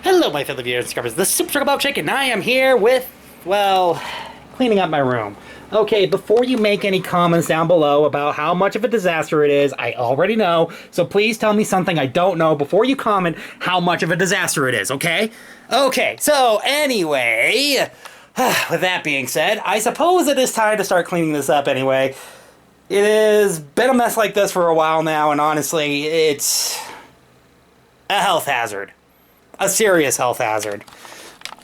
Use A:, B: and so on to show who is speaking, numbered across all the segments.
A: Hello, my fellow viewers and subscribers. This is Superchocolatemilkshake, and I am here with, well, cleaning up my room. Okay, before you make any comments down below about how much of a disaster it is, I already know, so please tell me something I don't know before you comment how much of a disaster it is, okay? Okay, so anyway, with that being said, I suppose it is time to start cleaning this up anyway. It has been a mess like this for a while now, and honestly, it's a health hazard. A serious health hazard.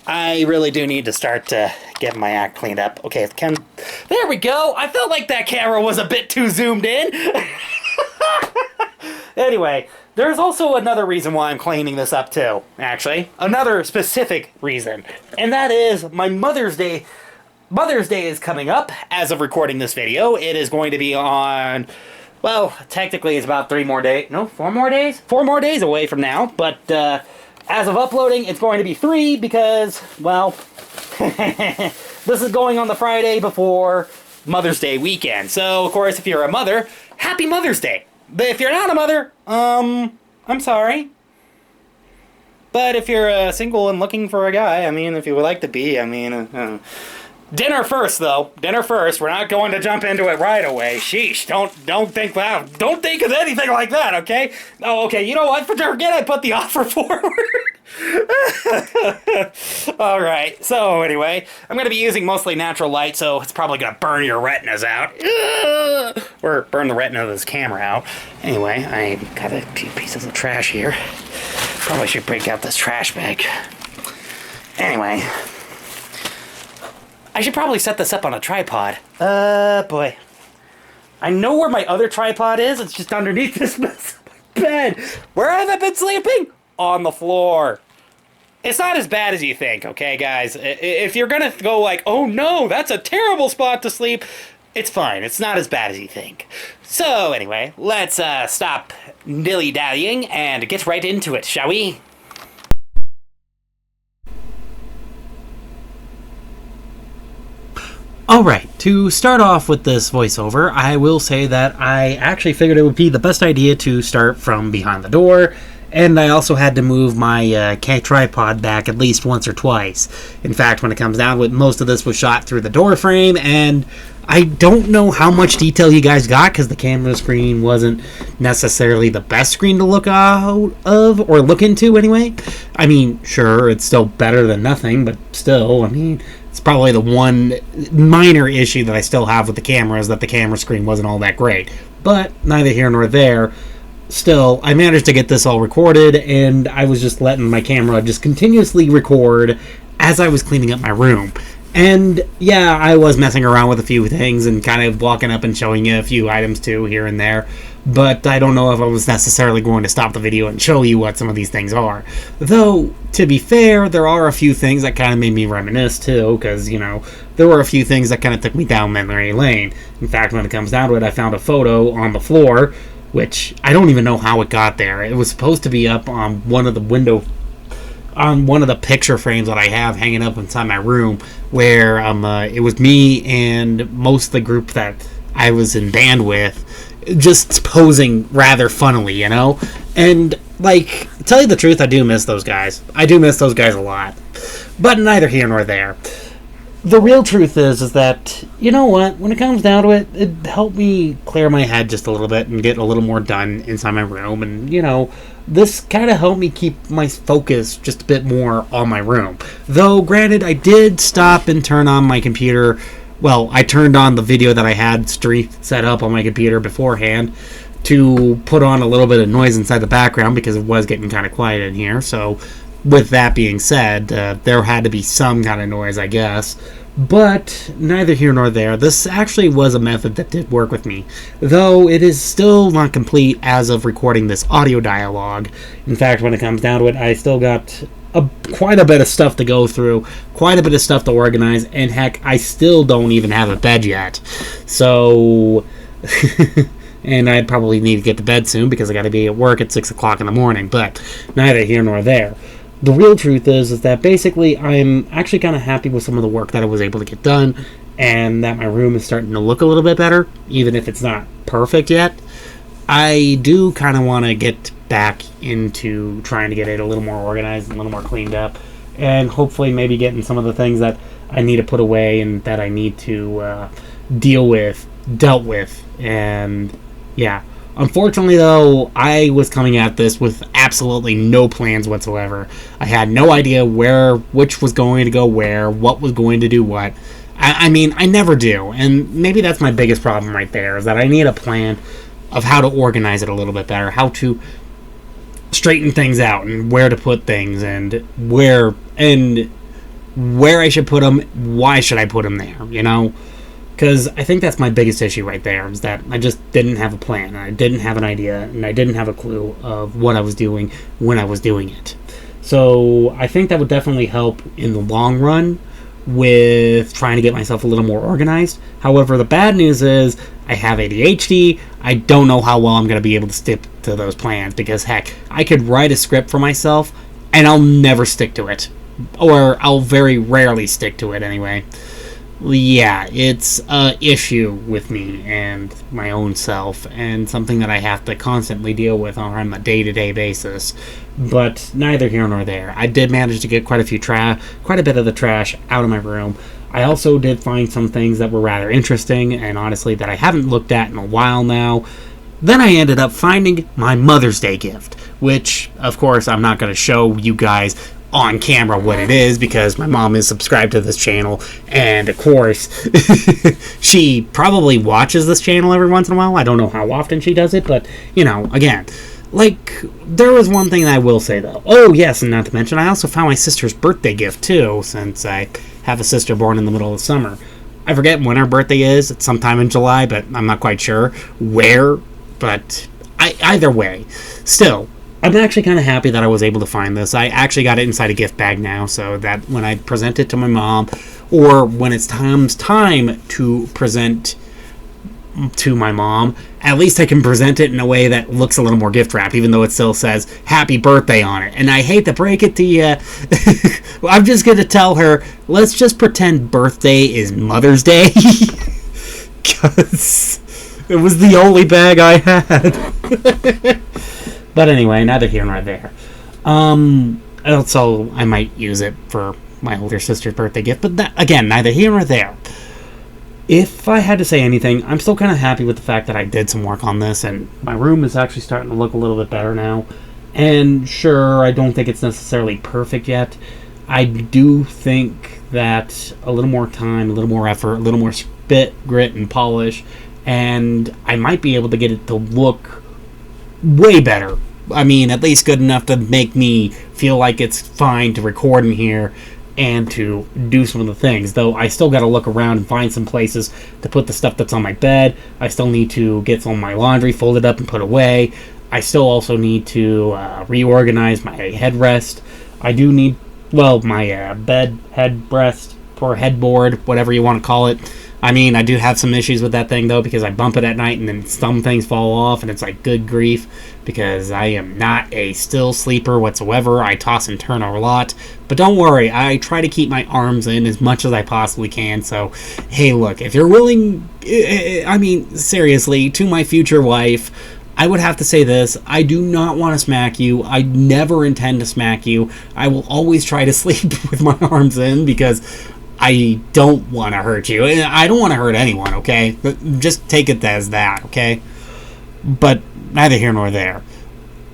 A: I really do need to start to get my act cleaned up. Okay, there we go. I felt like that camera was a bit too zoomed in. Anyway, there's also another reason why I'm cleaning this up too, actually. Another specific reason. And that is my Mother's Day. Mother's Day is coming up as of recording this video. It is going to be on, well, technically it's about 4 more days. 4 more days away from now, but as of uploading, it's going to be 3 because, well, this is going on the Friday before Mother's Day weekend. So, of course, if you're a mother, happy Mother's Day. But if you're not a mother, I'm sorry. But if you're single and looking for a guy, I mean, if you would like to be, I mean, dinner first, though. Dinner first. We're not going to jump into it right away. Sheesh. Don't think that. Don't think of anything like that, okay? Oh, okay. You know what? Forget I put the offer forward. Alright. So, anyway, I'm going to be using mostly natural light, so it's probably going to burn your retinas out. Or burn the retina of this camera out. Anyway, I got a few pieces of trash here. Probably should break out this trash bag. Anyway, I should probably set this up on a tripod. Boy. I know where my other tripod is. It's just underneath this mess of my bed. Where have I been sleeping? On the floor. It's not as bad as you think, okay, guys? If you're gonna go like, oh no, that's a terrible spot to sleep, it's fine. It's not as bad as you think. So, anyway, let's stop dilly-dallying and get right into it, shall we? Alright, to start off with this voiceover, I will say that I actually figured it would be the best idea to start from behind the door, and I also had to move my tripod back at least once or twice. In fact, when it comes down to it, most of this was shot through the door frame, and I don't know how much detail you guys got, because the camera screen wasn't necessarily the best screen to look out of, or look into anyway. I mean, sure, it's still better than nothing, but still, I mean, it's probably the one minor issue that I still have with the camera is that the camera screen wasn't all that great. But neither here nor there. Still, I managed to get this all recorded, and I was just letting my camera just continuously record as I was cleaning up my room. And yeah, I was messing around with a few things and kind of walking up and showing you a few items too here and there. But I don't know if I was necessarily going to stop the video and show you what some of these things are. Though, to be fair, there are a few things that kind of made me reminisce too, because, you know, there were a few things that kind of took me down memory lane. In fact, when it comes down to it, I found a photo on the floor, which I don't even know how it got there. It was supposed to be up on one of the picture frames that I have hanging up inside my room, where it was me and most of the group that I was in band with, just posing rather funnily, you know? And, like, to tell you the truth, I do miss those guys. I do miss those guys a lot. But neither here nor there. The real truth is that, you know what, when it comes down to it, it helped me clear my head just a little bit and get a little more done inside my room, and, you know, this kind of helped me keep my focus just a bit more on my room. Though, granted, I did stop and turn on my computer. Well, I turned on the video that I had set up on my computer beforehand to put on a little bit of noise inside the background because it was getting kind of quiet in here, so with that being said, there had to be some kind of noise, I guess. But neither here nor there. This actually was a method that did work with me, though it is still not complete as of recording this audio dialogue. In fact, when it comes down to it, I still got quite a bit of stuff to go through, quite a bit of stuff to organize, and heck, I still don't even have a bed yet. So, and I probably need to get to bed soon because I got to be at work at 6 o'clock in the morning, but neither here nor there. The real truth is that basically I'm actually kind of happy with some of the work that I was able to get done, and that my room is starting to look a little bit better, even if it's not perfect yet. I do kind of want to get back into trying to get it a little more organized and a little more cleaned up, and hopefully maybe getting some of the things that I need to put away and that I need to dealt with. And yeah, unfortunately though, I was coming at this with absolutely no plans whatsoever. I had no idea which was going to go where, what was going to do what. I mean, I never do, and maybe that's my biggest problem right there, is that I need a plan of how to organize it a little bit better, how to straighten things out, and where to put things, and where I should put them, why should I put them there, you know? Because I think that's my biggest issue right there, is that I just didn't have a plan, and I didn't have an idea, and I didn't have a clue of what I was doing when I was doing it. So I think that would definitely help in the long run with trying to get myself a little more organized. However, the bad news is I have ADHD. I don't know how well I'm going to be able to stick to those plans, because heck, I could write a script for myself and I'll never stick to it, or I'll very rarely stick to it anyway. Yeah, it's an issue with me and my own self, and something that I have to constantly deal with on a day-to-day basis. But neither here nor there. I did manage to get quite a bit of the trash out of my room. I also did find some things that were rather interesting, and honestly that I haven't looked at in a while now. Then I ended up finding my Mother's Day gift, which, of course, I'm not going to show you guys on camera what it is, because my mom is subscribed to this channel, and of course she probably watches this channel every once in a while. I don't know how often she does it, but you know, again, like, there was one thing that I will say though. Oh yes, and not to mention, I also found my sister's birthday gift too, since I have a sister born in the middle of summer. I forget when her birthday is. It's sometime in July, but I'm not quite sure where. But either way, still, I'm actually kind of happy that I was able to find this. I actually got it inside a gift bag now, so that when I present it to my mom, or when it's time to present to my mom, at least I can present it in a way that looks a little more gift wrap, even though it still says happy birthday on it. And I hate to break it to you, I'm just going to tell her, let's just pretend birthday is Mother's Day, because it was the only bag I had. But anyway, neither here nor there. Also, I might use it for my older sister's birthday gift, but that, again, neither here nor there. If I had to say anything, I'm still kind of happy with the fact that I did some work on this, and my room is actually starting to look a little bit better now. And sure, I don't think it's necessarily perfect yet. I do think that a little more time, a little more effort, a little more spit, grit, and polish, and I might be able to get it to look way better. I mean, at least good enough to make me feel like it's fine to record in here and to do some of the things. Though I still got to look around and find some places to put the stuff that's on my bed. I still need to get some of my laundry folded up and put away. I still also need to reorganize my headrest. I do need, well, my bed headrest or headboard, whatever you want to call it. I mean, I do have some issues with that thing, though, because I bump it at night and then some things fall off, and it's like, good grief, because I am not a still sleeper whatsoever. I toss and turn a lot. But don't worry, I try to keep my arms in as much as I possibly can. So, hey, look, if you're willing, I mean, seriously, to my future wife, I would have to say this: I do not want to smack you. I never intend to smack you. I will always try to sleep with my arms in, because I don't want to hurt you. I don't want to hurt anyone, okay? Just take it as that, okay? But neither here nor there.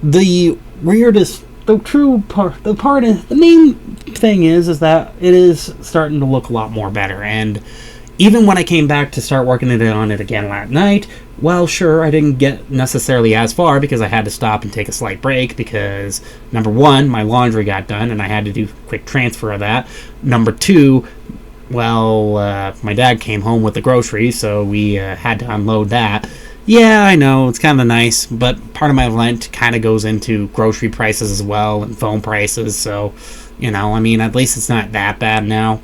A: The weirdest, the main thing is that it is starting to look a lot more better. And even when I came back to start working on it again last night, well, sure, I didn't get necessarily as far, because I had to stop and take a slight break, because number one, my laundry got done and I had to do a quick transfer of that. Number two, well, my dad came home with the groceries, so we had to unload that. Yeah, I know, it's kind of nice, but part of my rent kind of goes into grocery prices as well, and phone prices, so, you know, I mean, at least it's not that bad now.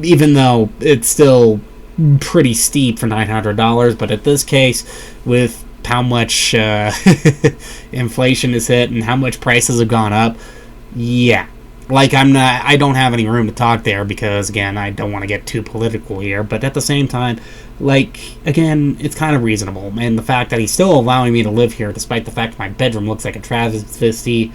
A: Even though it's still pretty steep for $900, but at this case, with how much inflation is hit and how much prices have gone up, yeah, like I don't have any room to talk there because, again, I don't want to get too political here, but at the same time, like, again, it's kind of reasonable, and the fact that he's still allowing me to live here despite the fact my bedroom looks like a travesty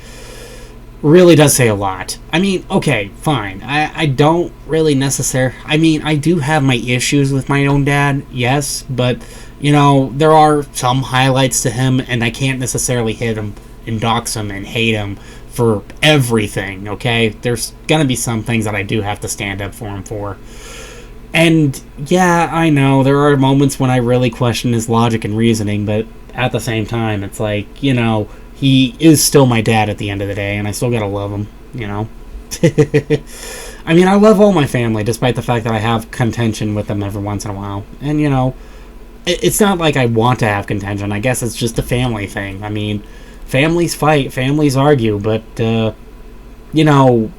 A: really does say a lot. I mean, okay, fine, I don't really necessarily, I mean, I do have my issues with my own dad, yes, but, you know, there are some highlights to him, and I can't necessarily hit him and dox him and hate him for everything, okay? There's gonna be some things that I do have to stand up for him for. And, yeah, I know, there are moments when I really question his logic and reasoning, but at the same time, it's like, you know, he is still my dad at the end of the day, and I still gotta love him, you know? I mean, I love all my family, despite the fact that I have contention with them every once in a while. And, you know, it's not like I want to have contention. I guess it's just a family thing. I mean, families fight, families argue, but, you know,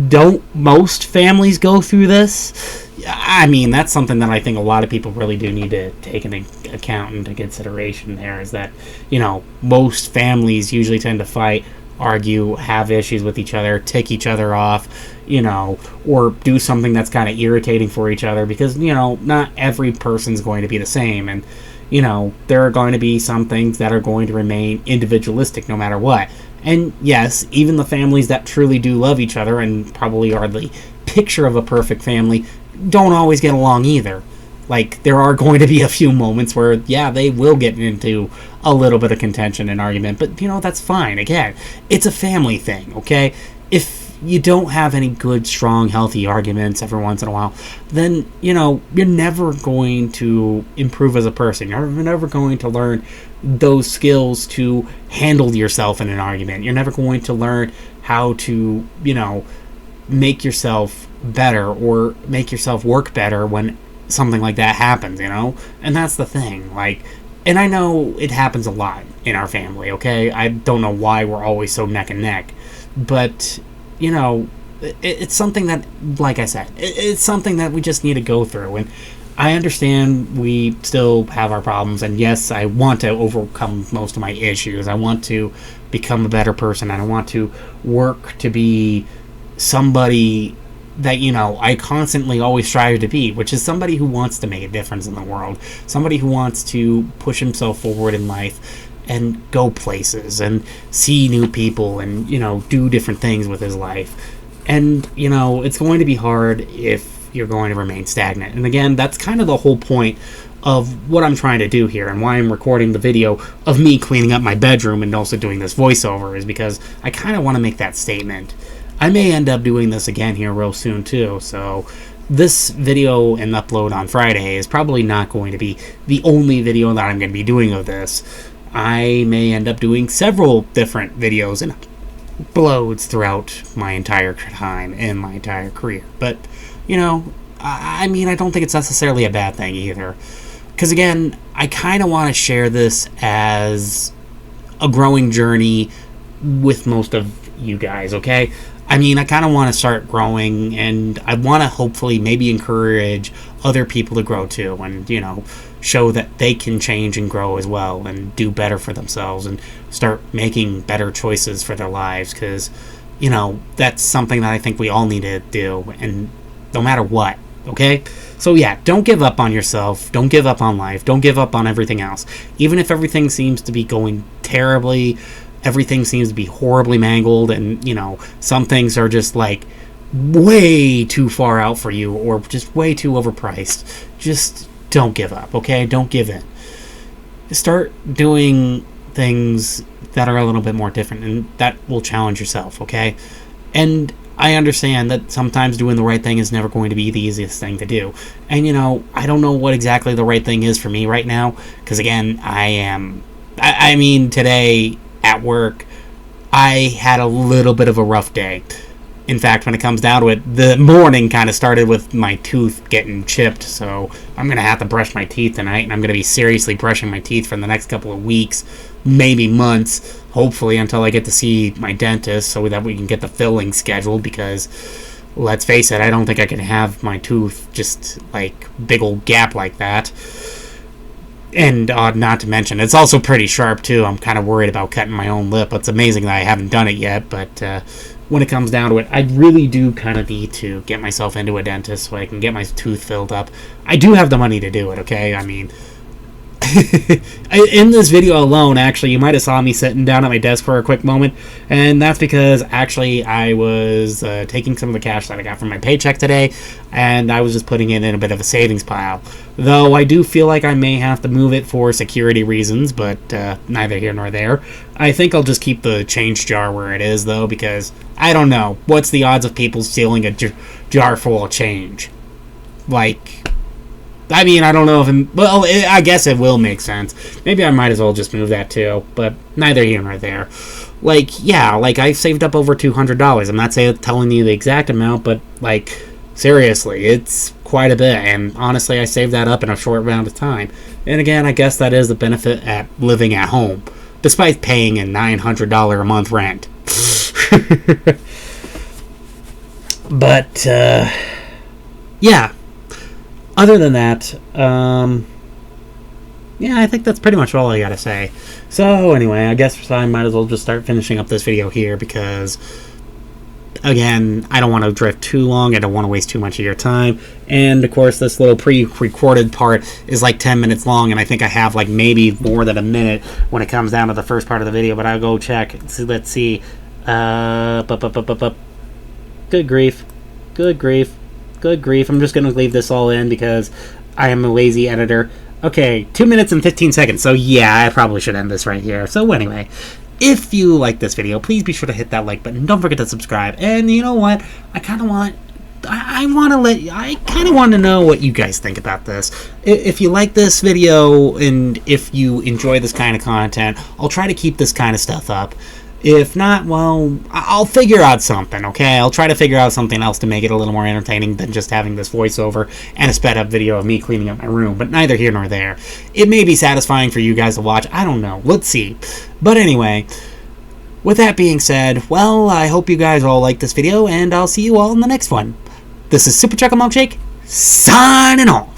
A: don't most families go through this? I mean, that's something that I think a lot of people really do need to take into account, into consideration there, is that, you know, most families usually tend to fight, argue, have issues with each other, tick each other off, you know, or do something that's kind of irritating for each other, because, you know, not every person's going to be the same, and, you know, there are going to be some things that are going to remain individualistic no matter what. And yes, even the families that truly do love each other and probably are the picture of a perfect family don't always get along either. Like, there are going to be a few moments where, yeah, they will get into a little bit of contention and argument, but, you know, that's fine. Again, it's a family thing, okay? If you don't have any good, strong, healthy arguments every once in a while, then, you know, you're never going to improve as a person. You're never going to learn those skills to handle yourself in an argument. You're never going to learn how to, you know, make yourself better or make yourself work better when something like that happens, you know? And that's the thing, like, and I know it happens a lot in our family, okay? I don't know why we're always so neck and neck, but, you know, it's something that, like I said, it's something that we just need to go through, and I understand we still have our problems, and yes, I want to overcome most of my issues. I want to become a better person, and I want to work to be somebody that, you know, I constantly always strive to be, which is somebody who wants to make a difference in the world, somebody who wants to push himself forward in life and go places and see new people and, you know, do different things with his life. And, you know, it's going to be hard if you're going to remain stagnant. And again, that's kind of the whole point of what I'm trying to do here and why I'm recording the video of me cleaning up my bedroom and also doing this voiceover, is because I kind of want to make that statement. I may end up doing this again here real soon too, so this video and upload on Friday is probably not going to be the only video that I'm going to be doing of this. I may end up doing several different videos and uploads throughout my entire time and my entire career. But, you know, I mean, I don't think it's necessarily a bad thing either. Because, again, I kind of want to share this as a growing journey with most of you guys, okay? I mean, I kind of want to start growing, and I want to hopefully maybe encourage other people to grow too, and, you know, show that they can change and grow as well and do better for themselves and start making better choices for their lives, because, you know, that's something that I think we all need to do, and no matter what, okay? So yeah, don't give up on yourself, don't give up on life, don't give up on everything else. Even if everything seems to be going terribly, everything seems to be horribly mangled, and, you know, some things are just, like, way too far out for you or just way too overpriced. Just don't give up, okay? Don't give in. Start doing things that are a little bit more different, and that will challenge yourself, okay? And I understand that sometimes doing the right thing is never going to be the easiest thing to do. And, you know, I don't know what exactly the right thing is for me right now, because, again, I mean, today at work, I had a little bit of a rough day. In fact, when it comes down to it, the morning kind of started with my tooth getting chipped, so I'm going to have to brush my teeth tonight, and I'm going to be seriously brushing my teeth for the next couple of weeks, maybe months, hopefully, until I get to see my dentist so that we can get the filling scheduled, because, let's face it, I don't think I can have my tooth just, like, big old gap like that. And not to mention, it's also pretty sharp too. I'm kind of worried about cutting my own lip. It's amazing that I haven't done it yet, but when it comes down to it, I really do kind of need to get myself into a dentist so I can get my tooth filled up. I do have the money to do it, okay? I mean, in this video alone, actually, you might have saw me sitting down at my desk for a quick moment, and that's because actually I was taking some of the cash that I got from my paycheck today, and I was just putting it in a bit of a savings pile. Though I do feel like I may have to move it for security reasons, but neither here nor there. I think I'll just keep the change jar where it is, though, because I don't know. What's the odds of people stealing a jar full of change? Like, I mean, I don't know if I guess it will make sense. Maybe I might as well just move that too, but neither here nor there. Like, yeah, like I saved up over $200. I'm not telling you the exact amount, but like, seriously, it's quite a bit. And honestly, I saved that up in a short amount of time. And again, I guess that is the benefit at living at home, despite paying a $900 a month rent. But yeah. Other than that, yeah, I think that's pretty much all I gotta say. So anyway, I guess I might as well just start finishing up this video here because, again, I don't want to drift too long. I don't want to waste too much of your time. And, of course, this little pre-recorded part is like 10 minutes long, and I think I have like maybe more than a minute when it comes down to the first part of the video. But I'll go check. Let's see. Good grief. Good grief. Good grief. I'm just going to leave this all in because I am a lazy editor. Okay, 2 minutes and 15 seconds. So yeah, I probably should end this right here. So anyway, if you like this video, please be sure to hit that like button. Don't forget to subscribe. And you know what? I kind of want to know what you guys think about this. If you like this video and if you enjoy this kind of content, I'll try to keep this kind of stuff up. If not, well, I'll figure out something, okay? I'll try to figure out something else to make it a little more entertaining than just having this voiceover and a sped up video of me cleaning up my room, but neither here nor there. It may be satisfying for you guys to watch, I don't know, let's see. But anyway, with that being said, well, I hope you guys all like this video, and I'll see you all in the next one. This is Superchocolatemilkshake, signing off.